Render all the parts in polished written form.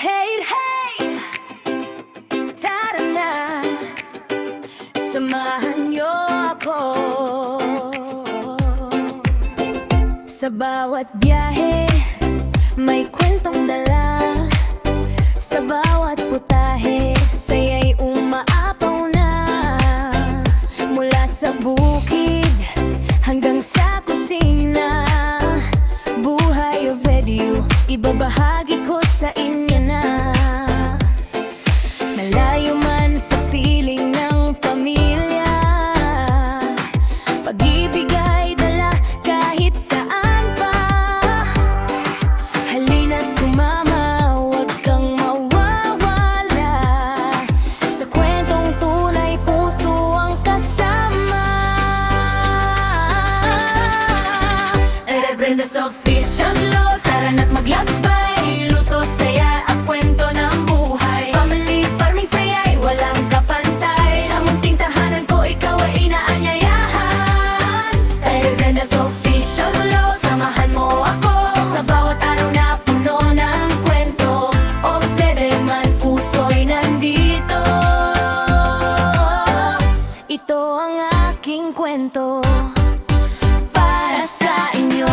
Hey, hey! Tara na, samahan niyo ako. Sa bawat biyahe, may kwentong dala. Sa bawat putahe, saya'y umaapaw na. Mula sa bukid hanggang sa kusina, buhay o video, ibabahagi ko sa inyo na. Malayo man sa piling ng pamilya, pag-ibig ay dala kahit saan pa. Halina't sumama, huwag kang mawawala. Sa kwentong tunay, puso ang kasama. Brenda's Official Vlog, tara na't maglakbay. Luto, saya at kwento ng buhay. Family farming, saya'y walang kapantay. Sa munting tahanan ko, ikaw ay inaanyayahan. Dahil Brenda's Official Vlog, samahan mo ako. Sa bawat araw na puno ng kwento, o bebe man puso'y nandito. Ito ang aking kwento para sa inyo.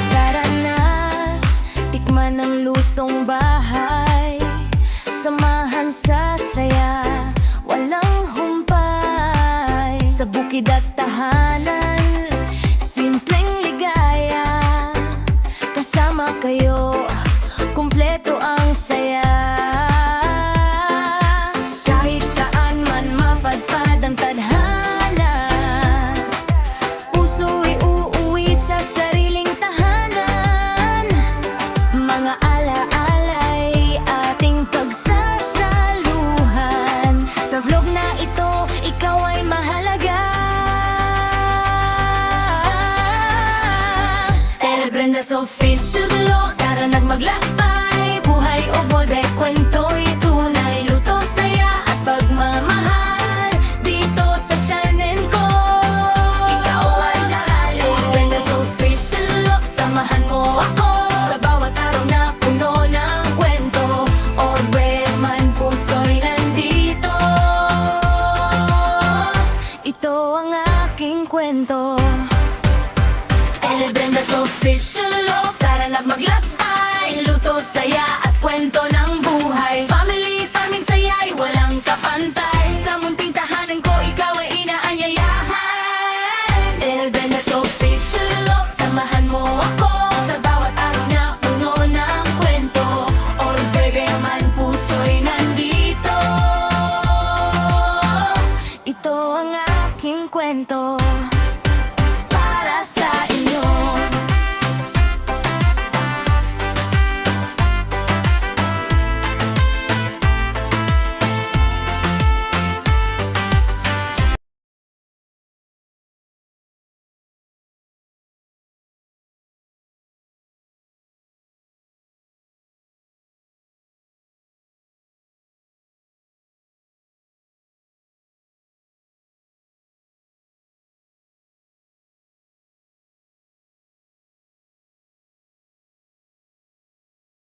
Tara na, tikman ang lutong bahay. Samahan sa saya, walang humpay. Sa bukid at tahanan, simpleng ligaya. Kasama kayo, kumpleto ang saya. Kahit saan man mapadpad ang tadhana, puso'y uuwi sa sariling tahanan. Mga ala-ala'y ating pagsasaluhan. Sa vlog na ito, ikaw ay mahalaga. El Brenda's Official Vlog, tara na't maglakbay. Buhay o boybe, kwento'y tunay. Luto, saya at pagmamahal dito sa channel ko. Ikaw ay naalala. El Brenda's Official Vlog, samahan mo ako. Sa bawat araw na puno ng kwento, or where man puso'y nandito. Ito ang aking kwento. El Brenda's Official Vlog, tara na't maglakbay. Luto, saya at kwento ng buhay. Family farming, saya'y walang kapantay. Sa munting tahanan ko, ikaw ay inaanyayahan. El Brenda's Official Vlog, samahan mo ako. Sa bawat araw na puno ng kwento, or bebe man puso'y nandito. Ito ang aking kwento.